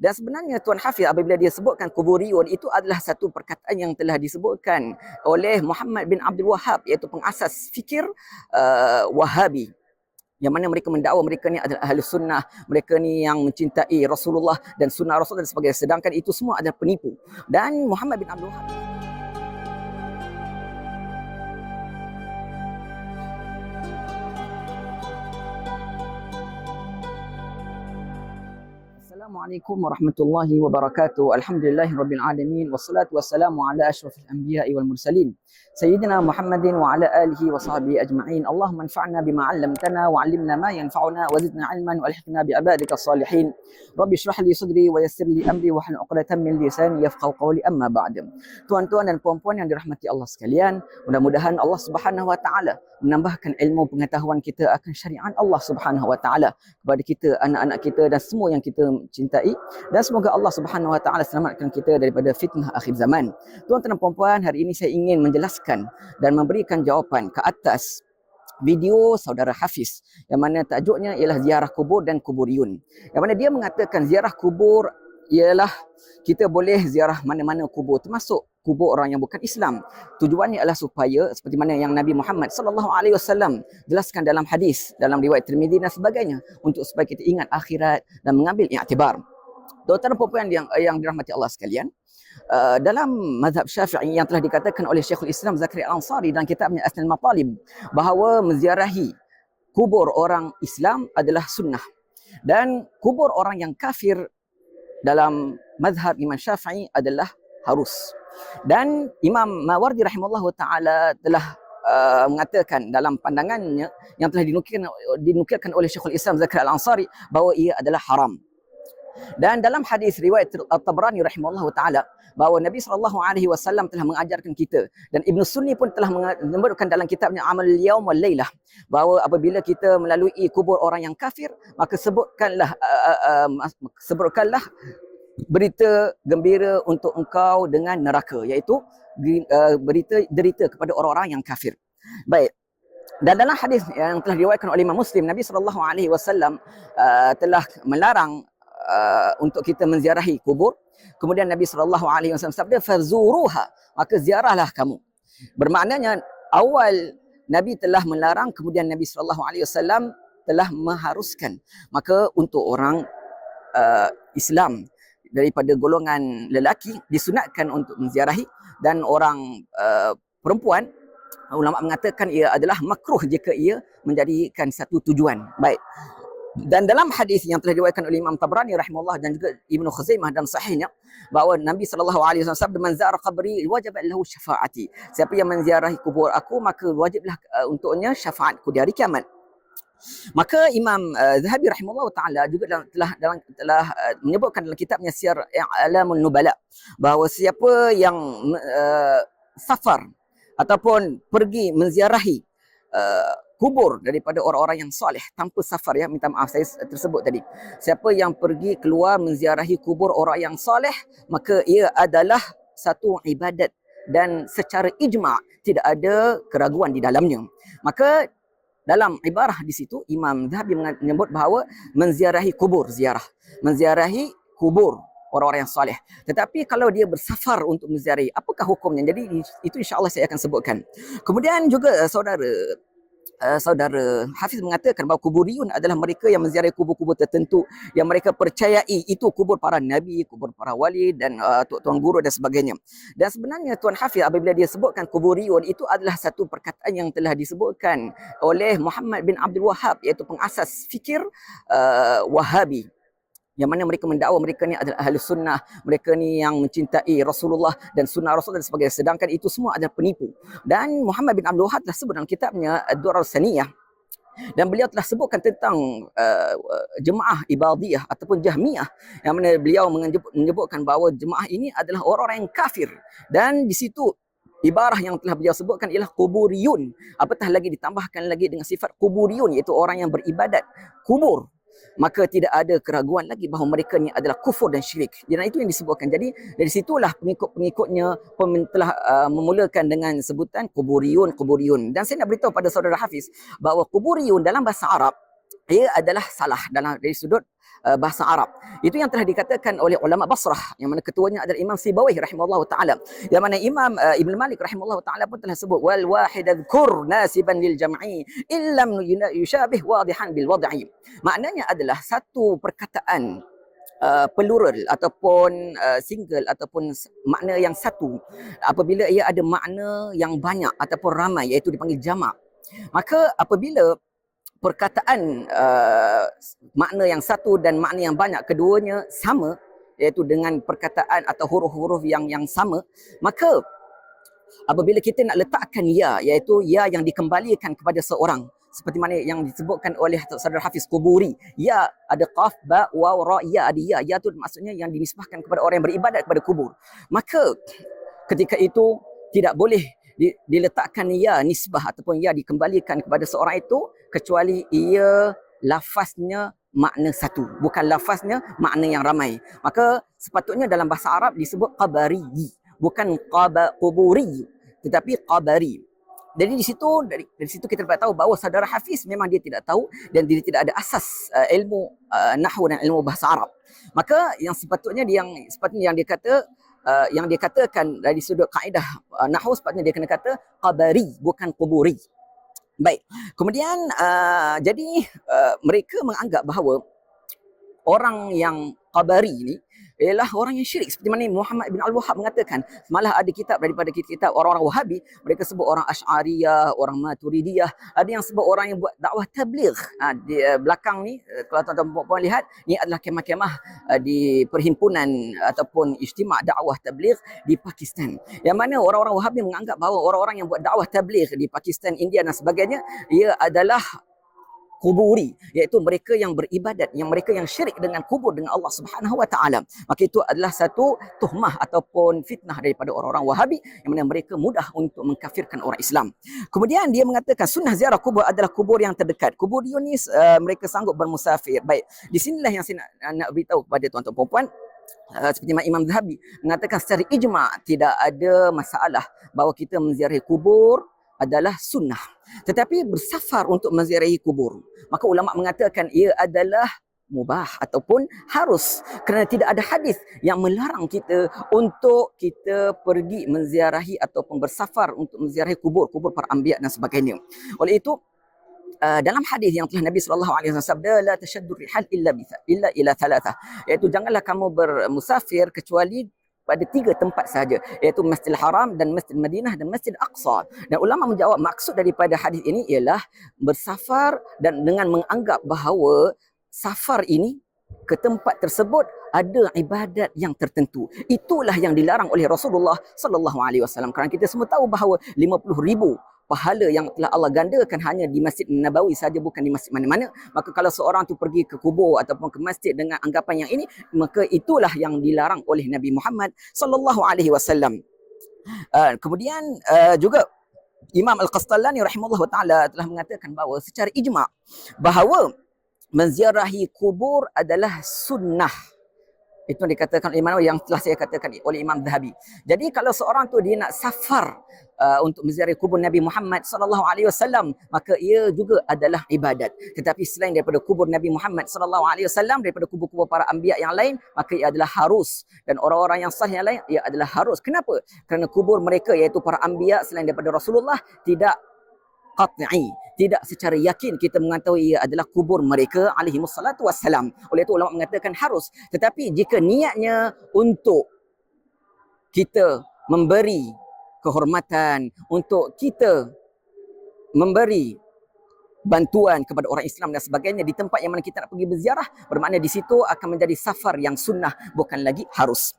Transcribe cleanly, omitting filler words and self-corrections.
Dan sebenarnya Tuan Hafiz apabila dia sebutkan kuburiyun, itu adalah satu perkataan yang telah disebutkan oleh Muhammad bin Abdul Wahhab, iaitu pengasas fikir Wahabi, yang mana mereka mendakwa mereka ni adalah ahli sunnah, mereka ni yang mencintai Rasulullah dan sunnah Rasul dan sebagainya, sedangkan itu semua adalah penipu. Dan Muhammad bin Abdul Wahhab, Assalamualaikum warahmatullahi wabarakatuh. Alhamdulillahirabbil alamin wassalatu wassalamu ala asyrafil anbiya'i wal mursalin sayyidina Muhammadin wa ala alihi wa sahbihi ajma'in. Allahumma anfa'na bima 'allamtana wa 'allimna ma yanfa'una wa zidna 'ilman wa alhiqna bi ibadika salihin. Rabbi shrah li sadri wa yassir li amri wa hlul 'uqdatam min lisani yafqahu qawli, amma ba'd. Tuan-tuan dan puan-puan yang dirahmati Allah sekalian, mudah-mudahan Allah Subhanahu wa taala menambahkan ilmu pengetahuan kita akan syariat Allah Subhanahu wa taala kepada kita, anak-anak kita dan semua yang kita cintai, dan semoga Allah Subhanahu wa taala selamatkan kita daripada fitnah akhir zaman. Tuan-tuan dan puan-puan, hari ini saya ingin menjelaskan dan memberikan jawapan ke atas video saudara Hafiz yang mana tajuknya ialah ziarah kubur dan kuburiyun. Yang mana dia mengatakan ziarah kubur ialah kita boleh ziarah mana-mana kubur, termasuk kubur orang yang bukan Islam. Tujuannya adalah supaya seperti mana yang Nabi Muhammad sallallahu alaihi wasallam jelaskan dalam hadis, dalam riwayat Tirmizi dan sebagainya, untuk supaya kita ingat akhirat dan mengambil iktibar. Tuan-tuan dan puan yang dirahmati Allah sekalian, dalam mazhab Syafi'i yang telah dikatakan oleh Syekhul Islam Zakaria Al-Ansari dalam kitabnya Asnal Matalib, bahawa menziarahi kubur orang Islam adalah sunnah, dan kubur orang yang kafir dalam mazhab Imam Syafi'i adalah harus. Dan Imam Mawardi rahimahullah ta'ala telah mengatakan dalam pandangannya yang telah dinukilkan oleh Syekhul Islam Zakaria Al-Ansari bahawa ia adalah haram. Dan dalam hadis riwayat At-Tabrani rahimahullah ta'ala bahawa Nabi SAW telah mengajarkan kita, dan Ibn Sunni pun telah menyebutkan dalam kitabnya Amal Yaum wal Lailah, bahawa apabila kita melalui kubur orang yang kafir, maka sebutkanlah berita gembira untuk engkau dengan neraka, iaitu berita derita kepada orang-orang yang kafir. Baik. Dan dalam hadis yang telah diriwayatkan oleh Imam Muslim, Nabi SAW telah melarang untuk kita menziarahi kubur. Kemudian Nabi SAW sabda, "Fazuruha", maka ziarahlah kamu. Bermaknanya awal Nabi telah melarang, kemudian Nabi SAW telah mengharuskan. Maka untuk orang Islam daripada golongan lelaki disunatkan untuk menziarahi, dan orang perempuan, ulama mengatakan ia adalah makruh jika ia menjadikan satu tujuan. Baik. Dan dalam hadis yang telah diriwayatkan oleh Imam Tabrani rahimahullah dan juga Ibnu Khuzaimah dalam sahihnya, bahawa Nabi SAW sabda, "Man zara qabri wajib lahu syafaati", siapa yang menziarahi kubur aku maka wajiblah untuknya syafaatku di hari kiamat. Maka Imam Zahabi rahimahullah ta'ala juga telah menyebutkan dalam kitabnya Siyar A'lamun Nubala, bahawa siapa yang safar ataupun pergi menziarahi kubur daripada orang-orang yang soleh tanpa safar, ya, minta maaf saya tersebut tadi, siapa yang pergi keluar menziarahi kubur orang yang soleh, maka ia adalah satu ibadat dan secara ijma' tidak ada keraguan di dalamnya. Maka dalam ibarah di situ Imam Zahabi menyebut bahawa menziarahi kubur, menziarahi kubur orang-orang yang soleh. Tetapi kalau dia bersafar untuk menziarahi, apakah hukumnya? Jadi itu insya-Allah saya akan sebutkan. Kemudian juga saudara Hafiz mengatakan bahawa kuburiyun adalah mereka yang menziarahi kubur-kubur tertentu yang mereka percayai itu kubur para nabi, kubur para wali dan tuan guru dan sebagainya. Dan sebenarnya Tuan Hafiz apabila dia sebutkan kuburiyun, itu adalah satu perkataan yang telah disebutkan oleh Muhammad bin Abdul Wahhab, iaitu pengasas fikir Wahabi, yang mana mereka mendakwa mereka ni adalah ahli sunnah, mereka ni yang mencintai Rasulullah dan sunnah Rasul dan sebagainya, sedangkan itu semua adalah penipu. Dan Muhammad bin Abdul Wahhab telah sebut dalam kitabnya Ad-Durar Saniyah, dan beliau telah sebutkan tentang jemaah Ibadiyah ataupun Jahmiyah, yang mana beliau menyebutkan bahawa jemaah ini adalah orang-orang yang kafir, dan di situ ibarah yang telah beliau sebutkan ialah kuburiyun, apatah lagi ditambahkan lagi dengan sifat kuburiyun, iaitu orang yang beribadat kubur, maka tidak ada keraguan lagi bahawa mereka ni adalah kufur dan syirik. Dan itu yang disebutkan. Jadi dari situlah pengikut-pengikutnya telah memulakan dengan sebutan kuburiyun. Dan saya nak beritahu pada saudara Hafiz bahawa kuburiyun dalam bahasa Arab, ia adalah salah dari sudut bahasa Arab. Itu yang telah dikatakan oleh ulama Basrah, yang mana ketuanya adalah Imam Sibawayh rahimahullah taala. Yang mana Imam Ibn Malik rahimahullah taala pun telah sebut wal wahid adhkur nasiban lil jam'i illam yushabih wadihan bil wad'i. Maknanya adalah satu perkataan plural ataupun single ataupun makna yang satu apabila ia ada makna yang banyak ataupun ramai, iaitu dipanggil jamak. Maka apabila perkataan makna yang satu dan makna yang banyak keduanya sama, iaitu dengan perkataan atau huruf-huruf yang sama, maka apabila kita nak letakkan ya, iaitu ya yang dikembalikan kepada seorang, seperti mana yang disebutkan oleh Saudara Hafiz Quburi, ya ada qaf, ba, waw, ra, ya ada ya. Ya tu maksudnya yang dinisbahkan kepada orang yang beribadat kepada kubur. Maka ketika itu tidak boleh diletakkan ya nisbah ataupun ya dikembalikan kepada seorang itu kecuali ia lafaznya makna satu, bukan lafaznya makna yang ramai. Maka sepatutnya dalam bahasa Arab disebut qabari, bukan quburi, tetapi qabari. Jadi di situ kita dapat tahu bahawa saudara Hafiz memang dia tidak tahu dan dia tidak ada asas ilmu nahwu dan ilmu bahasa Arab. Maka yang sepatutnya yang dia katakan dari sudut kaedah nahwu, sepatutnya dia kena kata qabari, bukan quburi. Baik. Kemudian jadi mereka menganggap bahawa orang yang qabari ni ialah orang yang syirik, seperti mana Muhammad bin Al-Wahhab mengatakan. Malah ada kitab daripada kitab orang-orang Wahabi, mereka sebut orang Asy'ariyah, orang Maturidiyah, ada yang sebut orang yang buat dakwah tabligh. Di belakang ni kalau tuan-tuan puan lihat, ni adalah kemah-kemah di perhimpunan ataupun ijtima' dakwah tabligh di Pakistan. Yang mana orang-orang Wahabi menganggap bahawa orang-orang yang buat dakwah tabligh di Pakistan, India dan sebagainya, ia adalah kuburi, iaitu mereka yang beribadat, mereka yang syirik dengan kubur dengan Allah Subhanahu wa taala. Maka itu adalah satu tuhmah ataupun fitnah daripada orang-orang Wahabi, yang mana mereka mudah untuk mengkafirkan orang Islam. Kemudian dia mengatakan sunnah ziarah kubur adalah kubur yang terdekat. Kubur ni mereka sanggup bermusafir. Baik, di sinilah yang saya nak beritahu kepada tuan-tuan puan-puan, seperti Imam Zahabi mengatakan secara ijma' tidak ada masalah bahawa kita menziarahi kubur adalah sunnah. Tetapi bersafar untuk menziarahi kubur, maka ulama mengatakan ia adalah mubah ataupun harus, kerana tidak ada hadis yang melarang kita untuk kita pergi menziarahi ataupun bersafar untuk menziarahi kubur para anbiya dan sebagainya. Oleh itu dalam hadis yang telah Nabi SAW sabda, la tashaddu rihal illa ila thalatha, iaitu janganlah kamu bermusafir kecuali pada 3 tempat sahaja, iaitu Masjidil Haram dan Masjid Madinah dan Masjid Aqsa. Dan ulama menjawab maksud daripada hadis ini ialah bersafar dan dengan menganggap bahawa safar ini ke tempat tersebut ada ibadat yang tertentu. Itulah yang dilarang oleh Rasulullah sallallahu alaihi wasallam. Kerana kita semua tahu bahawa 50,000 pahala yang telah Allah gandakan hanya di Masjid Nabawi saja, bukan di masjid mana-mana. Maka kalau seorang tu pergi ke kubur ataupun ke masjid dengan anggapan yang ini, maka itulah yang dilarang oleh Nabi Muhammad sallallahu alaihi wasallam. Kemudian juga Imam Al-Qastallani rahimahullah taala telah mengatakan bahawa secara ijma' bahawa menziarahi kubur adalah sunnah. Itu dikatakan oleh mana yang telah saya katakan oleh Imam Zahabi. Jadi kalau seorang tu dia nak safar untuk menziarahi kubur Nabi Muhammad sallallahu alaihi wasallam, maka ia juga adalah ibadat. Tetapi selain daripada kubur Nabi Muhammad sallallahu alaihi wasallam, daripada kubur-kubur para anbiya yang lain, maka ia adalah harus, dan orang-orang yang salih yang lain ia adalah harus. Kenapa? Kerana kubur mereka iaitu para anbiya selain daripada Rasulullah tidak qat'i, tidak secara yakin kita mengetahui ia adalah kubur mereka alaihi wassalatu wassalam. Oleh itu ulama mengatakan harus. Tetapi jika niatnya untuk kita memberi kehormatan, untuk kita memberi bantuan kepada orang Islam dan sebagainya di tempat yang mana kita nak pergi berziarah, bermakna di situ akan menjadi safar yang sunnah, bukan lagi harus.